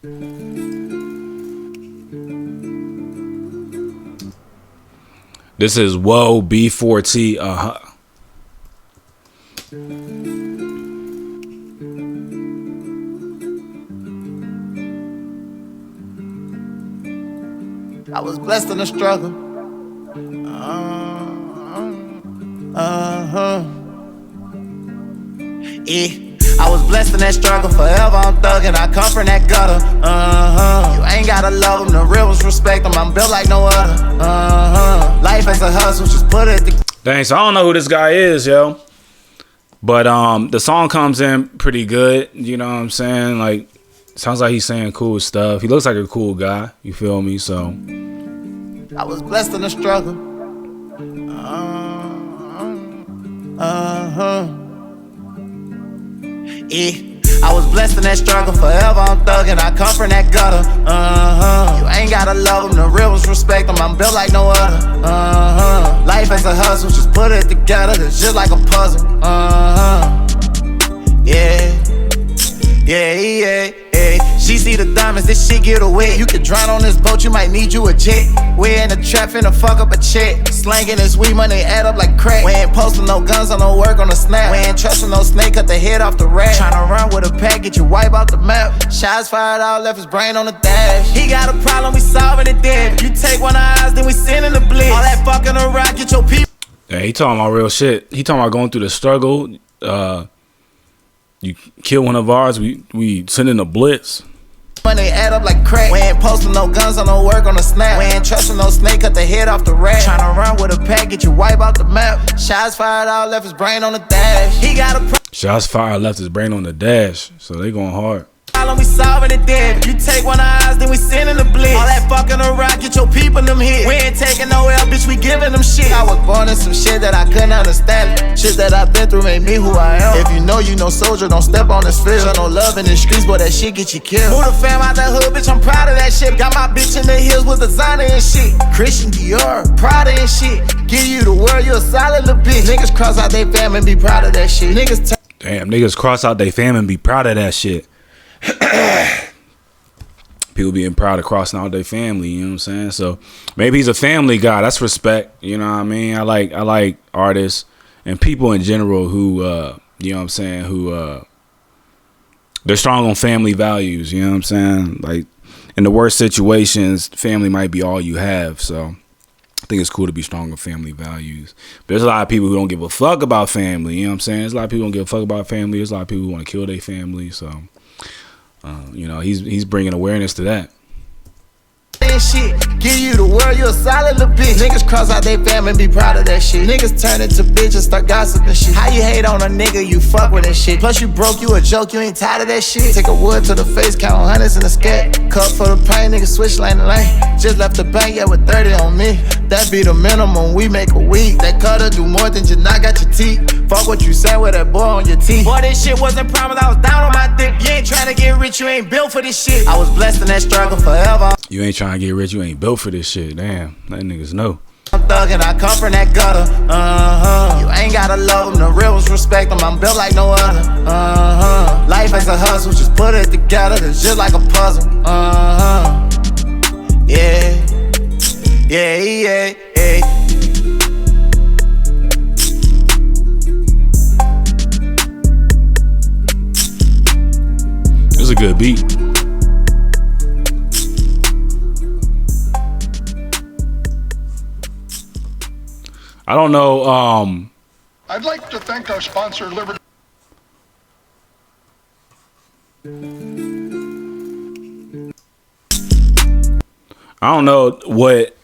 This is Woe B4T. I was blessed in the struggle. Yeah. I was blessed in that struggle. Forever I'm thuggin'. I come from that gutter. You ain't gotta love them. The real ones respect them. I'm built like no other. Life is a hustle. Just put it together. Dang, so I don't know who this guy is, yo. But the song comes in pretty good. You know what I'm saying? Like, sounds like he's saying cool stuff. He looks like a cool guy. You feel me? So I was blessed in the struggle. Yeah. I was blessed in that struggle. Forever I'm thuggin'. I come from that gutter. You ain't gotta love them. The real ones respect them. I'm built like no other. Life is a hustle. Just put it together. It's just like a puzzle. Yeah. Yeah, yeah, yeah. She see the diamonds, this shit get away. You could drown on this boat, you might need you a jet. We in the trap, finna fuck up a check. Slanging this weed money, add up like crack. We ain't posting no guns, on no work on the snap. We ain't trusting no snake, cut the head off the rack. Tryna run with a pack, get you wipe out the map. Shots fired out, left his brain on the dash. He got a problem, we solving it dead. You take one of ours, then we sending the blitz. All that fucking around, get your people. yeah, he talking about real shit. He talking about going through the struggle. You kill one of ours, we send in a blitz. Money add up like crack. We ain't posting no guns, on no work on the snap. We ain't trusting no snake, cut the head off the rack. Tryna run with a pack, get you wipe out the map. Shots fired out, left his brain on the dash. He got a Shots fired, left his brain on the dash. So they going hard. problem, we solving it dead. You take one of ours, then we sending the blitz. All that fucking around, get your people them hit. We ain't taking no L, bitch, we giving them shit. I was born in some shit that I couldn't understand. Shit that I've been through made me who I am. If you know soldier, don't step on this field. Show no love in the streets, boy, that shit get you killed. Move the fam out the hood, bitch, I'm proud of that shit. Got my bitch in the hills with designer and shit. Christian Dior, Prada and shit. Give you the world, you a solid little bitch. Niggas cross out they fam and be proud of that shit. Damn, niggas cross out they fam and be proud of that shit. People being proud of crossing out their family, you know what I'm saying? So maybe he's a family guy. That's respect, you know what I mean? I like artists and people in general who you know what I'm saying, who they're strong on family values, you know what I'm saying? Like in the worst situations, family might be all you have. So I think it's cool to be strong on family values. But there's a lot of people who don't give a fuck about family, you know what I'm saying? There's a lot of people who don't give a fuck about family. There's a lot of people who want to kill their family. So you know, he's bringing awareness to that. Shit, give you the world, you a solid little bitch. Niggas cross out they fam and be proud of that shit. Niggas turn into bitches, start gossiping shit. How you hate on a nigga, you fuck with that shit. Plus you broke, you a joke, you ain't tired of that shit. Take a wood to the face, count hundreds in the scat. Cup for the pain, nigga switch lane to lane. Just left the bank, yeah, with 30 on me. That be the minimum, we make a week. That cutter do more than just knock out your teeth. Fuck what you say with that boy on your teeth. Boy, this shit wasn't promised, I was down on my dick. You ain't trying to get rich, you ain't built for this shit. I was blessed in that struggle forever. You ain't trying to get rich, you ain't built for this shit. Damn, let niggas know. I'm thuggin', I come from that gutter. You ain't gotta love them, the real ones respect them. I'm built like no other. Life is a hustle, just put it together. It's just like a puzzle. Yeah, yeah, yeah, yeah. It's a good beat. I don't know. I'd like to thank our sponsor, Liberty. I don't know what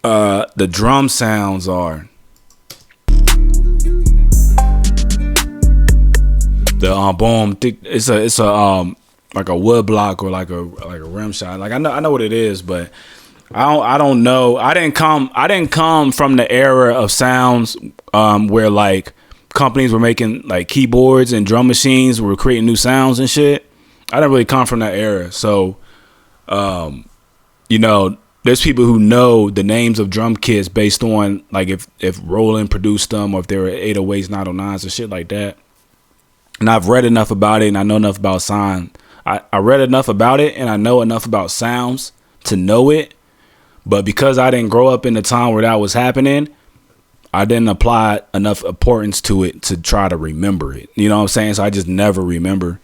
the drum sounds are. The boom, it's a like a wood block or like a rim shot. Like I know what it is, but I don't know. I didn't come from the era of sounds where like companies were making like keyboards and drum machines were creating new sounds and shit. I didn't really come from that era. So you know, there's people who know the names of drum kits based on like if Roland produced them or if they were 808s, 909s and shit like that. And I've read enough about it and I know enough about I read enough about it and I know enough about sounds to know it. But because I didn't grow up in the time where that was happening, I didn't apply enough importance to it to try to remember it. You know what I'm saying? So I just never remember.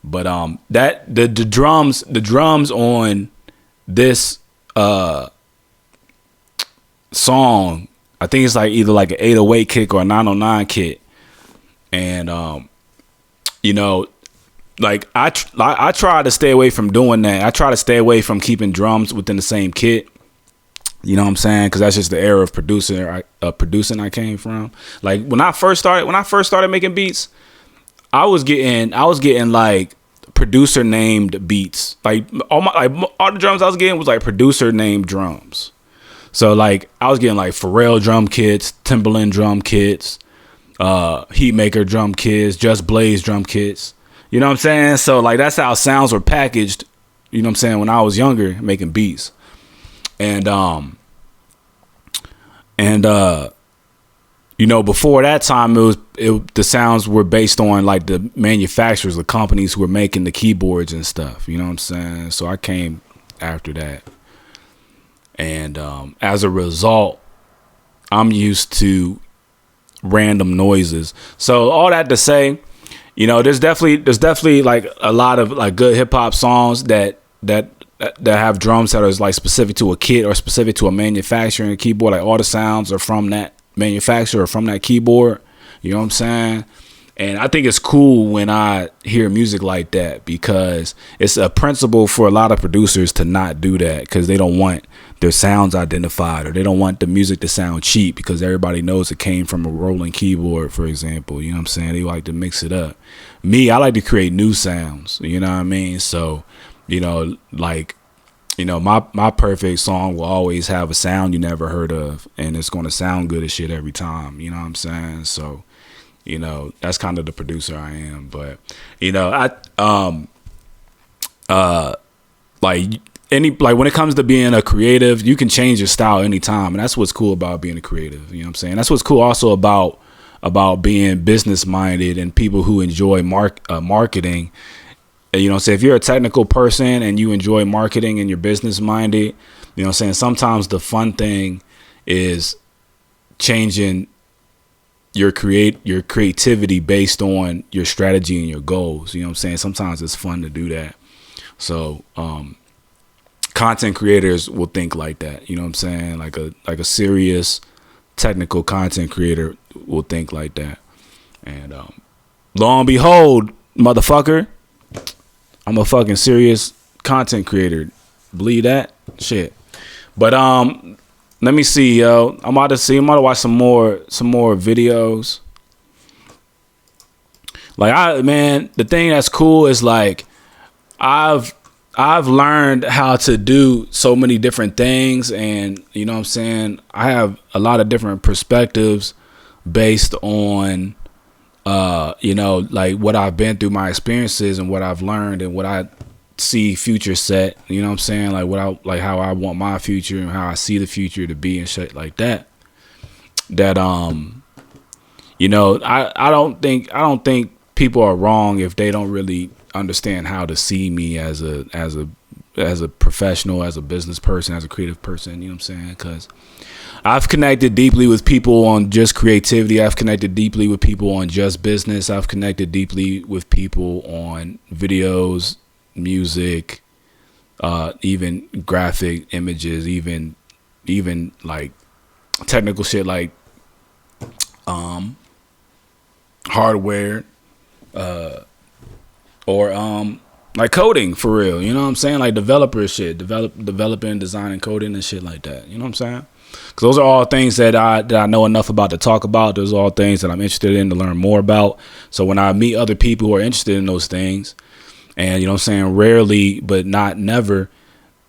But that the drums on this song, I think it's like either like an 808 kick or a 909 kick. And you know, like I try to stay away from doing that. I try to stay away from keeping drums within the same kit. You know what I'm saying? Because that's just the era of producing I came from. Like when I first started making beats, I was getting like producer named beats. Like all the drums I was getting was like producer named drums. So like I was getting like Pharrell drum kits, Timbaland drum kits, Heatmaker drum kits, Just Blaze drum kits. You know what I'm saying? So like that's how sounds were packaged, you know what I'm saying, when I was younger making beats. And you know, before that time the sounds were based on like the manufacturers, the companies who were making the keyboards and stuff, you know what I'm saying? So I came after that. And as a result, I'm used to random noises. So all that to say, you know, there's definitely like a lot of like good hip hop songs that have drums that are like specific to a kit or specific to a manufacturer and keyboard. Like all the sounds are from that manufacturer or from that keyboard. You know what I'm saying? And I think it's cool when I hear music like that, because it's a principle for a lot of producers to not do that, because they don't want their sounds identified, or they don't want the music to sound cheap because everybody knows it came from a rolling keyboard, for example. You know what I'm saying? They like to mix it up. Me, I like to create new sounds. You know what I mean? So, you know, like, you know, my perfect song will always have a sound you never heard of, and it's going to sound good as shit every time. You know what I'm saying? So, you know, that's kind of the producer I am. But, you know, like when it comes to being a creative, you can change your style anytime, and that's what's cool about being a creative. You know what I'm saying? That's what's cool also about being business minded and people who enjoy marketing. You know, so if you're a technical person and you enjoy marketing and you're business minded, you know what I'm saying, sometimes the fun thing is changing your creativity based on your strategy and your goals. You know what I'm saying? Sometimes it's fun to do that. So content creators will think like that. You know what I'm saying? Like a serious technical content creator will think like that. And lo and behold, motherfucker, I'm a fucking serious content creator. Believe that? Shit. But let me see, yo. I'm about to watch some more videos. Like the thing that's cool is like I've learned how to do so many different things, and you know what I'm saying, I have a lot of different perspectives based on you know, like what I've been through, my experiences and what I've learned and what I see future set. You know what I'm saying? Like how I want my future and how I see the future to be and shit like that. That you know, I don't think people are wrong if they don't really understand how to see me as a professional, as a business person, as a creative person. You know what I'm saying? Because I've connected deeply with people on just creativity. I've connected deeply with people on just business. I've connected deeply with people on videos, music, even graphic images, even like technical shit like hardware, or like coding for real. You know what I'm saying? Like developer shit, developing, designing, coding and shit like that. You know what I'm saying? Because those are all things that I know enough about to talk about. Those are all things that I'm interested in to learn more about. So when I meet other people who are interested in those things, and you know what I'm saying, rarely but not never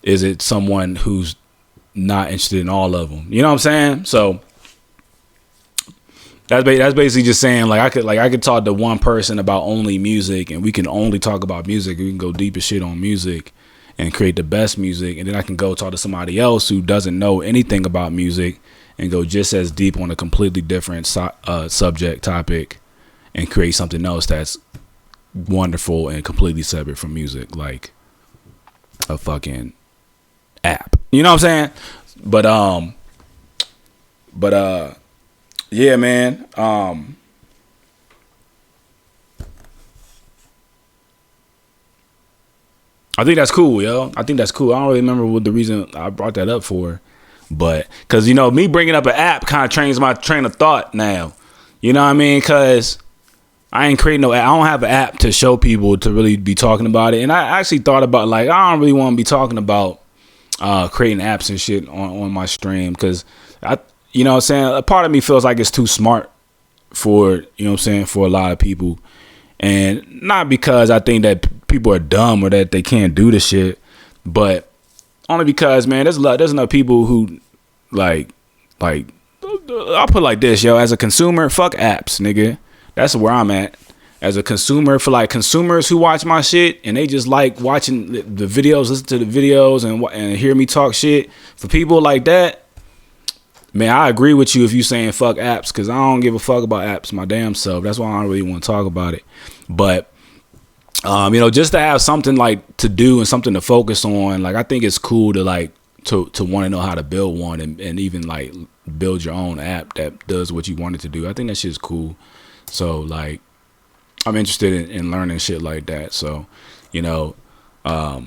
is it someone who's not interested in all of them. You know what I'm saying? So that's basically just saying like I could talk to one person about only music, and we can only talk about music. We can go deep as shit on music and create the best music, and then I can go talk to somebody else who doesn't know anything about music and go just as deep on a completely different subject topic and create something else that's wonderful and completely separate from music, like a fucking app. You know what I'm saying? But yeah, man. I think that's cool, yo. I think that's cool. I don't really remember what the reason I brought that up for, but because me bringing up an app kind of trains my train of thought now. You know what I mean? Because I ain't creating no app. I don't have an app to show people to really be talking about it. And I actually thought about, like, I don't really want to be talking about creating apps and shit on my stream, because you know what I'm saying, a part of me feels like it's too smart for, you know what I'm saying, for a lot of people. And not because I think that people are dumb or that they can't do the shit, but only because, man, there's enough people who like I'll put it like this, yo. As a consumer, fuck apps, nigga. That's where I'm at. As a consumer, for like consumers who watch my shit and they just like watching the videos, listen to the videos and hear me talk shit. For people like that, man, I agree with you if you saying fuck apps, because I don't give a fuck about apps my damn self. That's why I don't really want to talk about it. But just to have something like to do and something to focus on, like I think it's cool to like to want to know how to build one and even like build your own app that does what you want it to do. I think that shit's cool. So like I'm interested in learning shit like that. So, I'll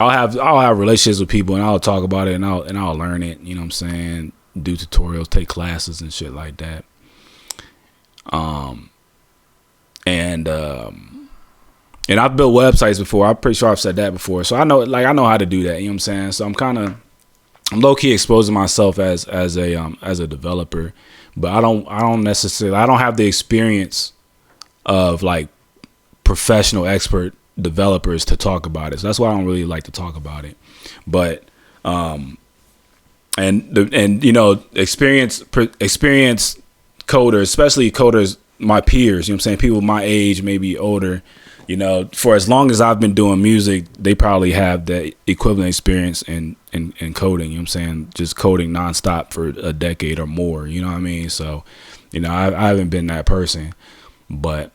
have relationships with people and I'll talk about it and I'll learn it, you know what I'm saying? Do tutorials, take classes and shit like that. And I've built websites before. I'm pretty sure I've said that before. So I know how to do that, you know what I'm saying? So I'm low key exposing myself as a developer, but I don't have the experience of like professional expert developers to talk about it. So that's why I don't really like to talk about it. But experienced coders, especially coders, my peers, you know what I'm saying, people my age, maybe older, for as long as I've been doing music, they probably have the equivalent experience in coding, you know what I'm saying, just coding nonstop for a decade or more, you know what I mean? So, I haven't been that person, but,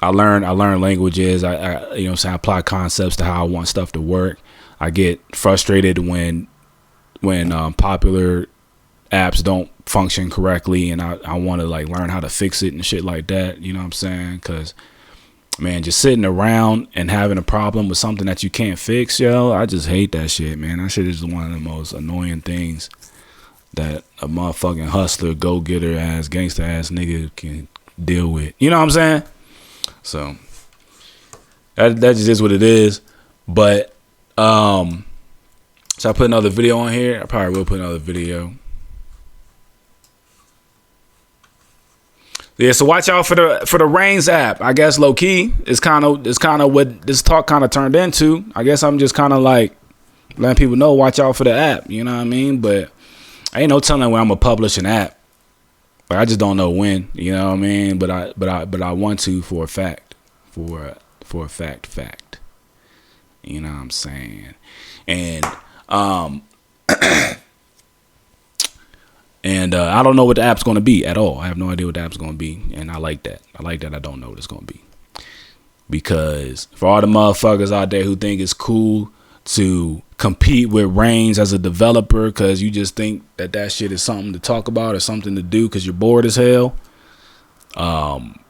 I learn languages. I apply concepts to how I want stuff to work. I get frustrated when popular apps don't function correctly, and I want to like learn how to fix it and shit like that. You know what I'm saying? Because, man, just sitting around and having a problem with something that you can't fix, yo, I just hate that shit, man. That shit is one of the most annoying things that a motherfucking hustler, go-getter ass, gangster ass nigga can deal with. You know what I'm saying? So that just is what it is. But so I put another video on here. I probably will put another video. Yeah, so watch out for the Reigns app. I guess low key is kind of what this talk kind of turned into. I guess I'm just kind of like letting people know, watch out for the app. You know what I mean? But I ain't no telling when I'm gonna publish an app. But I just don't know when. You know what I mean? But I want to for a fact. For a fact. You know what I'm saying? And And I don't know what the app's going to be at all. I have no idea what the app's going to be. And I like that. I don't know what it's going to be. Because for all the motherfuckers out there who think it's cool to compete with Reigns as a developer because you just think that shit is something to talk about or something to do because you're bored as hell,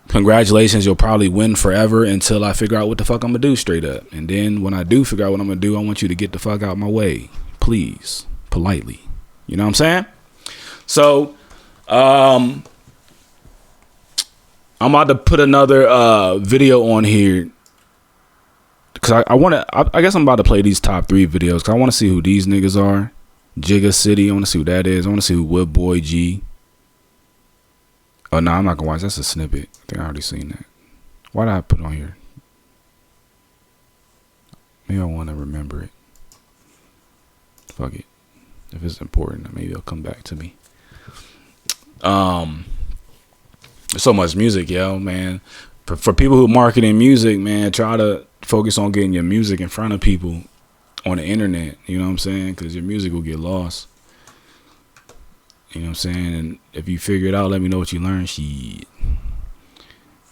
congratulations, you'll probably win forever until I figure out what the fuck I'm going to do straight up. And then when I do figure out what I'm going to do, I want you to get the fuck out my way. Please. Politely. You know what I'm saying? So, I'm about to put another video on here because I guess I'm about to play these top 3 videos because I want to see who these niggas are. Jigga City, I want to see who that is. I want to see who Wood Boy G. Oh no, I'm not gonna watch. That's a snippet. I think I already seen that. Why did I put it on here? Maybe I want to remember it. Fuck it. If it's important, maybe it'll come back to me. There's so much music, yo, man. For people who marketing music, man, try to focus on getting your music in front of people on the internet. You know what I'm saying? Because your music will get lost. You know what I'm saying? And if you figure it out, let me know what you learned. Shit.